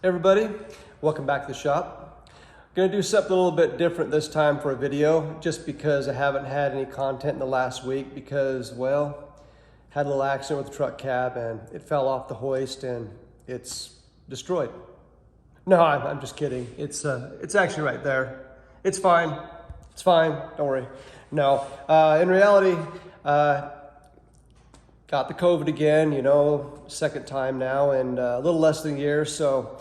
Hey everybody, welcome back to the shop. I'm gonna do something a little bit different this time for a video, just because I haven't had any content in the last week because, well, had a little accident with the truck cab and it fell off the hoist and it's destroyed. No, I'm just kidding. It's actually right there. It's fine. It's fine. Don't worry. No, in reality, got the COVID again, second time now, and a little less than a year. So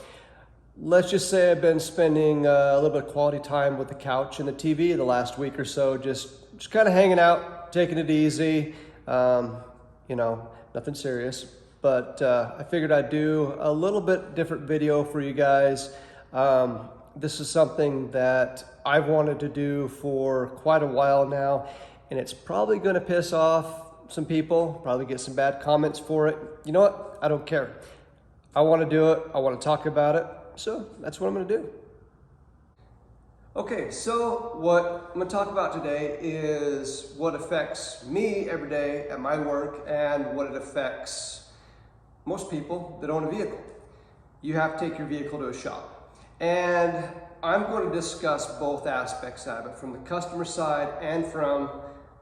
let's just say I've been spending a little bit of quality time with the couch and the TV the last week or so, just kind of hanging out, taking it easy, nothing serious. But I figured I'd do a little bit different video for you guys. This is something that I've wanted to do for quite a while now, and it's probably going to piss off some people, probably get some bad comments for it. You know what? I don't care. I want to do it. I want to talk about it. So that's what I'm going to do. Okay, so what I'm going to talk about today is what affects me every day at my work and what it affects most people that own a vehicle. You have to take your vehicle to a shop. And I'm going to discuss both aspects of it, from the customer side and from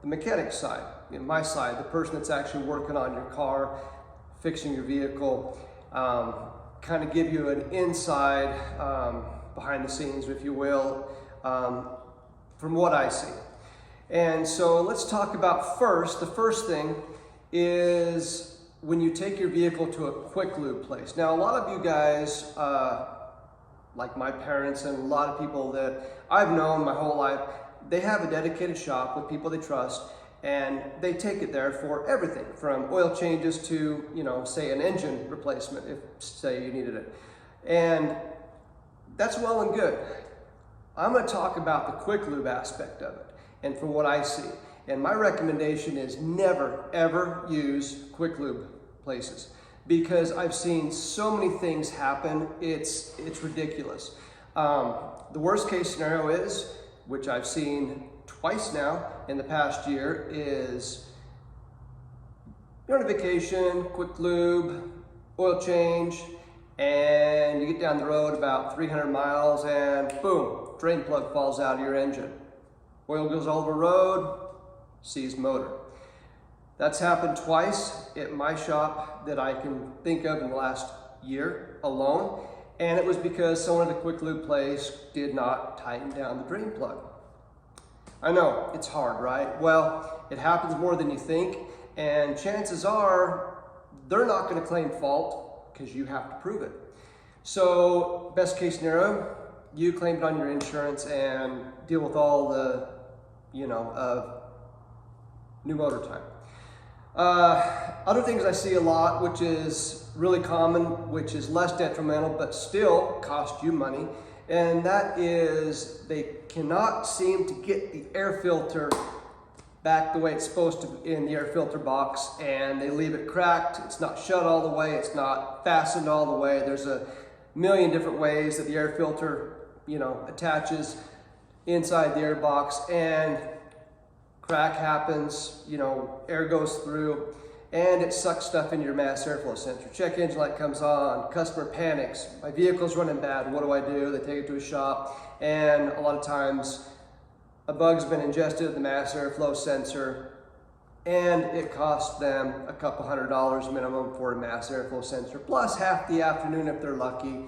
the mechanic side. My side, the person that's actually working on your car, fixing your vehicle, kind of give you an inside behind the scenes, if you will, from what I see. And so let's talk about the first thing is when you take your vehicle to a quick lube place. Now, a lot of you guys, like my parents and a lot of people that I've known my whole life, they have a dedicated shop with people they trust, and they take it there for everything from oil changes to, say an engine replacement, if say you needed it. And that's well and good. I'm going to talk about the quick lube aspect of it and from what I see. And my recommendation is never, ever use quick lube places, because I've seen so many things happen. It's ridiculous. The worst case scenario is, which I've seen twice now in the past year, is you're on a vacation, quick lube, oil change, and you get down the road about 300 miles and boom, drain plug falls out of your engine. Oil goes all over the road, seized motor. That's happened twice at my shop that I can think of in the last year alone. And it was because someone at the quick lube place did not tighten down the drain plug. I know, it's hard, right? Well, it happens more than you think, and chances are they're not going to claim fault because you have to prove it. So, best case scenario, you claim it on your insurance and deal with all the, new motor time. Other things I see a lot, which is really common, which is less detrimental, but still cost you money, and that is they cannot seem to get the air filter back the way it's supposed to in the air filter box, and they leave it cracked. It's not shut all the way. It's not fastened all the way. There's a million different ways that the air filter, attaches inside the air box, and crack happens, air goes through, and it sucks stuff into your mass airflow sensor. Check engine light comes on, customer panics. My vehicle's running bad, what do? They take it to a shop, and a lot of times a bug's been ingested at the mass airflow sensor, and it costs them a couple $100 minimum for a mass airflow sensor, plus half the afternoon if they're lucky,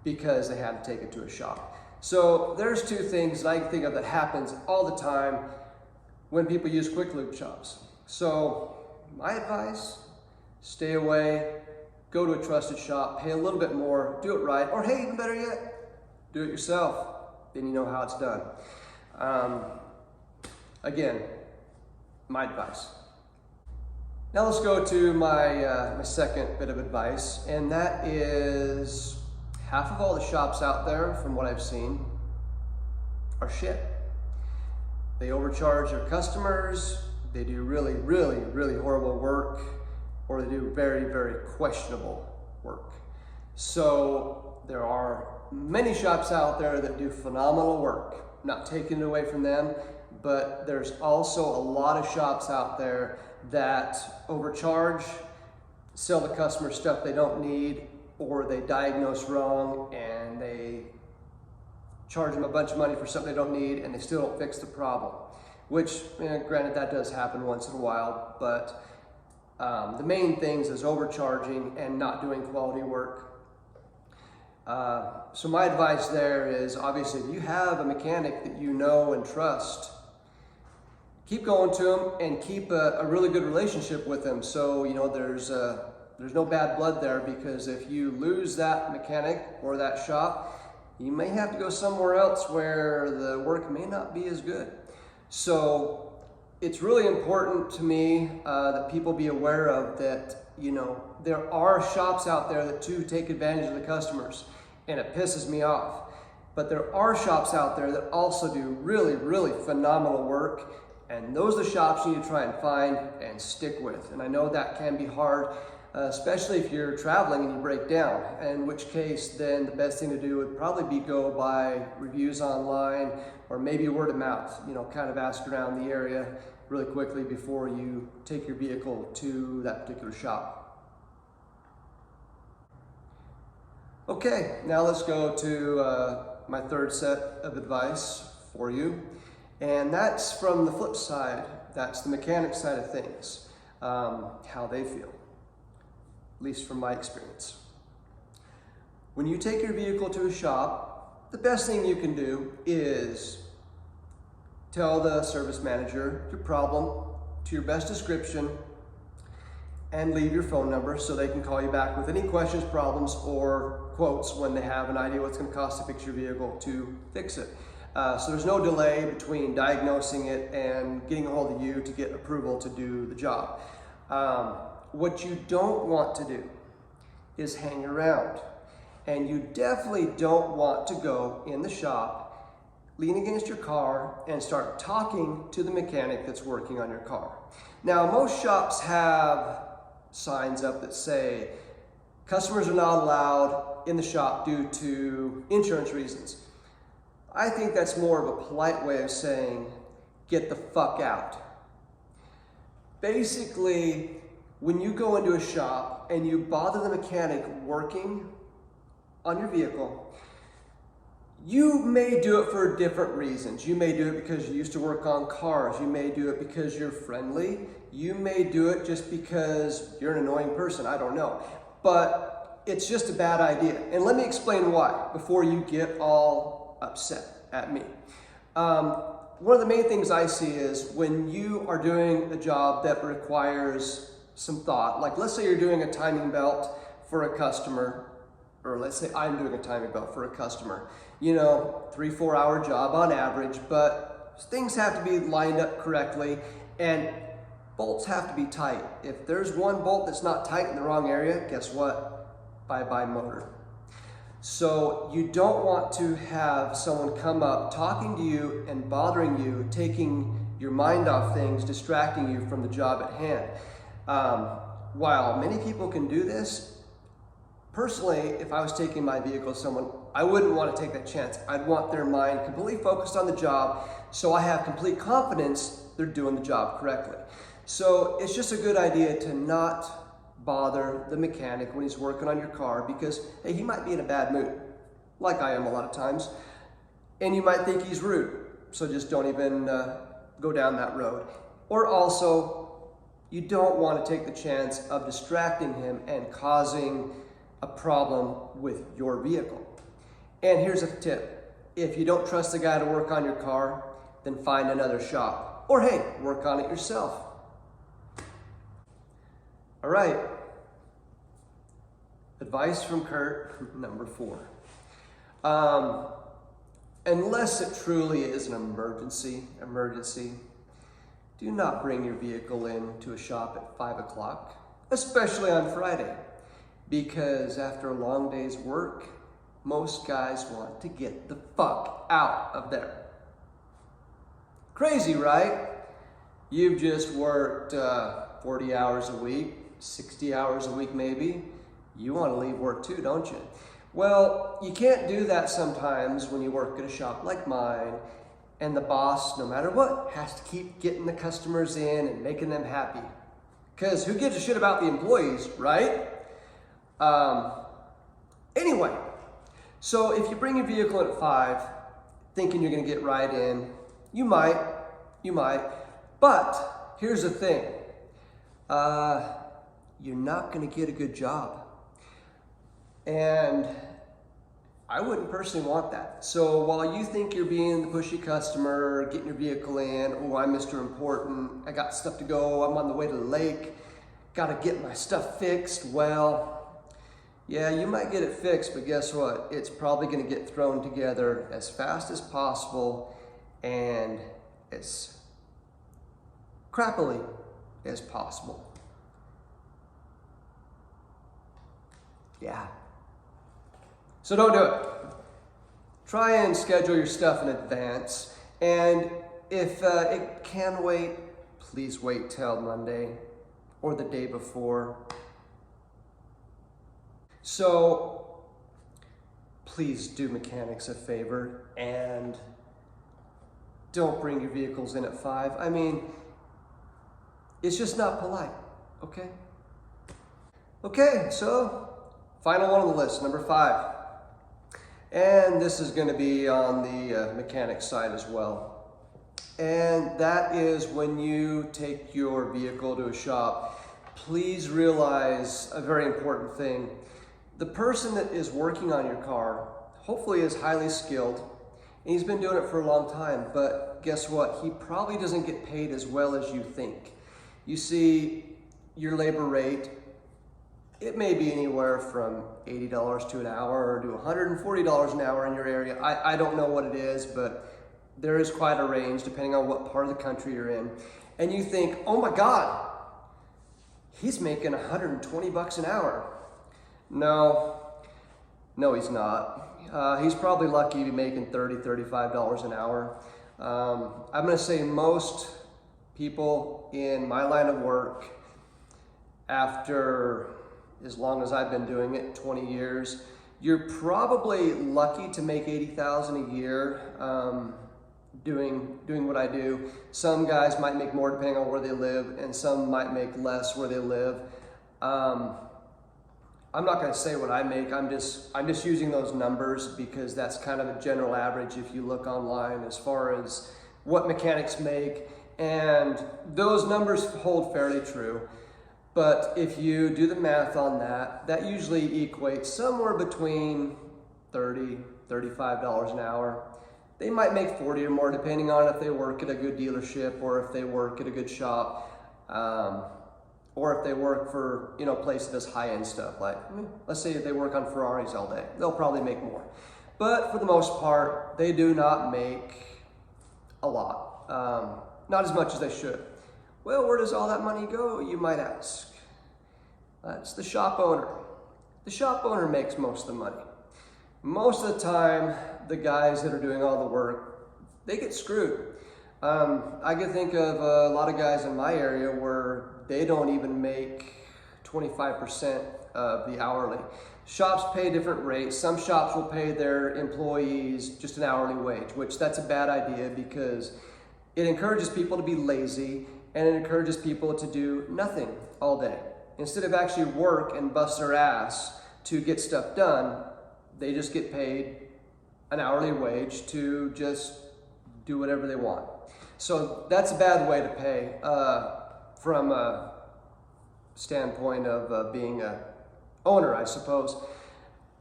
because they had to take it to a shop. So there's two things that I can think of that happens all the time when people use quick lube shops. So my advice, stay away, go to a trusted shop, pay a little bit more, do it right, or hey, even better yet, do it yourself, then you know how it's done. Again, my advice. Now let's go to my second bit of advice, and that is half of all the shops out there, from what I've seen, are shit. They overcharge their customers, they do really, really, really horrible work, or they do very, very questionable work. So there are many shops out there that do phenomenal work, not taking it away from them, but there's also a lot of shops out there that overcharge, sell the customer stuff they don't need, or they diagnose wrong and they charge them a bunch of money for something they don't need and they still don't fix the problem. Which, granted, that does happen once in a while, but the main things is overcharging and not doing quality work. So my advice there is, obviously, if you have a mechanic that you know and trust, keep going to them and keep a really good relationship with them. So, there's no bad blood there, because if you lose that mechanic or that shop, you may have to go somewhere else where the work may not be as good. So it's really important to me that people be aware of that, there are shops out there that do take advantage of the customers, and it pisses me off. But there are shops out there that also do really, really phenomenal work, and those are the shops you need to try and find and stick with. And I know that can be hard, especially if you're traveling and you break down, in which case then the best thing to do would probably be go by reviews online or maybe word of mouth, kind of ask around the area really quickly before you take your vehicle to that particular shop. Okay, now let's go to my third set of advice for you, and that's from the flip side. That's the mechanic side of things, how they feel. At least from my experience. When you take your vehicle to a shop, the best thing you can do is tell the service manager your problem to your best description and leave your phone number so they can call you back with any questions, problems, or quotes when they have an idea what it's going to cost to fix your vehicle to fix it. So there's no delay between diagnosing it and getting a hold of you to get approval to do the job. What you don't want to do is hang around. And you definitely don't want to go in the shop, lean against your car, and start talking to the mechanic that's working on your car. Now, most shops have signs up that say, customers are not allowed in the shop due to insurance reasons. I think that's more of a polite way of saying, get the fuck out. Basically, when you go into a shop and you bother the mechanic working on your vehicle, you may do it for different reasons. You may do it because you used to work on cars. You may do it because you're friendly. You may do it just because you're an annoying person. I don't know. But it's just a bad idea. And let me explain why before you get all upset at me. One of the main things I see is when you are doing a job that requires some thought, like let's say you're doing a timing belt for a customer, or let's say I'm doing a timing belt for a customer, 3-4 hour job on average, but things have to be lined up correctly and bolts have to be tight. If there's one bolt that's not tight in the wrong area, guess what? Bye-bye motor. So you don't want to have someone come up talking to you and bothering you, taking your mind off things, distracting you from the job at hand. While many people can do this, personally, if I was taking my vehicle to someone, I wouldn't want to take that chance. I'd want their mind completely focused on the job so I have complete confidence they're doing the job correctly. So it's just a good idea to not bother the mechanic when he's working on your car because, hey, he might be in a bad mood, like I am a lot of times, and you might think he's rude, so just don't even go down that road. Or also, you don't want to take the chance of distracting him and causing a problem with your vehicle. And here's a tip. If you don't trust the guy to work on your car, then find another shop. Or hey, work on it yourself. All right. Advice from Kurt, number 4. Unless it truly is an emergency, do not bring your vehicle in to a shop at 5 o'clock, especially on Friday, because after a long day's work, most guys want to get the fuck out of there. Crazy, right? You've just worked 40 hours a week, 60 hours a week maybe. You want to leave work too, don't you? Well, you can't do that sometimes when you work at a shop like mine, and the boss, no matter what, has to keep getting the customers in and making them happy. Because who gives a shit about the employees, right? Anyway, so if you bring your vehicle in at 5, thinking you're gonna get right in, you might, but here's the thing, you're not gonna get a good job. And I wouldn't personally want that. So while you think you're being the pushy customer, getting your vehicle in, oh, I'm Mr. Important, I got stuff to go, I'm on the way to the lake, gotta get my stuff fixed, well, yeah, you might get it fixed, but guess what? It's probably gonna get thrown together as fast as possible and as crappily as possible. Yeah. So don't do it. Try and schedule your stuff in advance. And if it can wait, please wait till Monday or the day before. So please do mechanics a favor and don't bring your vehicles in at 5. I mean, it's just not polite, okay? Okay, so final one on the list, number 5. And this is going to be on the mechanic side as well. And that is when you take your vehicle to a shop, please realize a very important thing. The person that is working on your car hopefully is highly skilled and he's been doing it for a long time, but guess what? He probably doesn't get paid as well as you think. You see, your labor rate, it may be anywhere from $80 to an hour or to $140 an hour in your area. I don't know what it is, but there is quite a range depending on what part of the country you're in. And you think, oh my God, he's making 120 bucks an hour. No, he's not. He's probably lucky to be making $30, $35 an hour. I'm gonna say most people in my line of work, after as long as I've been doing it, 20 years, you're probably lucky to make $80,000 a year doing what I do. Some guys might make more depending on where they live, and some might make less where they live. I'm not going to say what I make. I'm just using those numbers because that's kind of a general average if you look online as far as what mechanics make, and those numbers hold fairly true. But if you do the math on that, that usually equates somewhere between $30, $35 an hour. They might make 40 or more depending on if they work at a good dealership or if they work at a good shop, or if they work for, a place that does high-end stuff. Like, let's say they work on Ferraris all day. They'll probably make more. But for the most part, they do not make a lot. Not as much as they should. Well, where does all that money go, you might ask? That's the shop owner. The shop owner makes most of the money. Most of the time, the guys that are doing all the work, they get screwed. I can think of a lot of guys in my area where they don't even make 25% of the hourly. Shops pay different rates. Some shops will pay their employees just an hourly wage, which that's a bad idea because it encourages people to be lazy and it encourages people to do nothing all day. Instead of actually work and bust their ass to get stuff done, they just get paid an hourly wage to just do whatever they want. So that's a bad way to pay from a standpoint of being an owner, I suppose.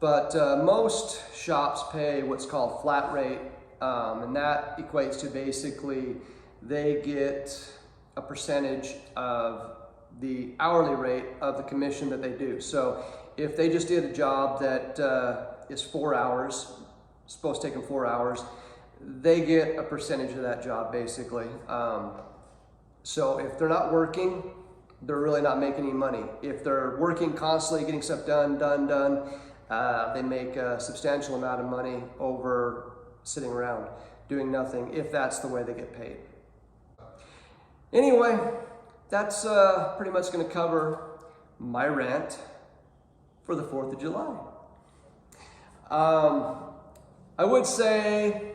But most shops pay what's called flat rate, and that equates to basically they get a percentage of the hourly rate of the commission that they do. So if they just did a job that is 4 hours, supposed to take them 4 hours, they get a percentage of that job basically. So if they're not working, they're really not making any money. If they're working constantly, getting stuff done, they make a substantial amount of money over sitting around doing nothing, if that's the way they get paid. Anyway, that's pretty much going to cover my rant for the 4th of July. I would say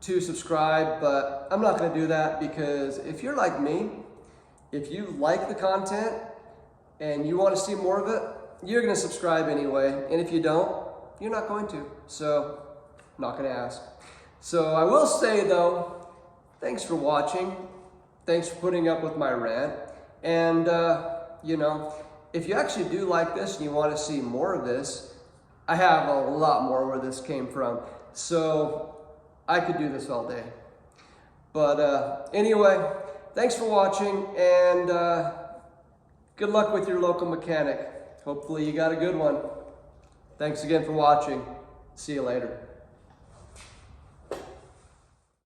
to subscribe, but I'm not going to do that because if you're like me, if you like the content and you want to see more of it, you're going to subscribe anyway. And if you don't, You're not going to. So, I'm not going to ask. So, I will say though, thanks for watching. Thanks for putting up with my rant. And, you know, if you actually do like this and you want to see more of this, I have a lot more where this came from. So, I could do this all day. But anyway, thanks for watching, and good luck with your local mechanic. Hopefully you got a good one. Thanks again for watching. See you later.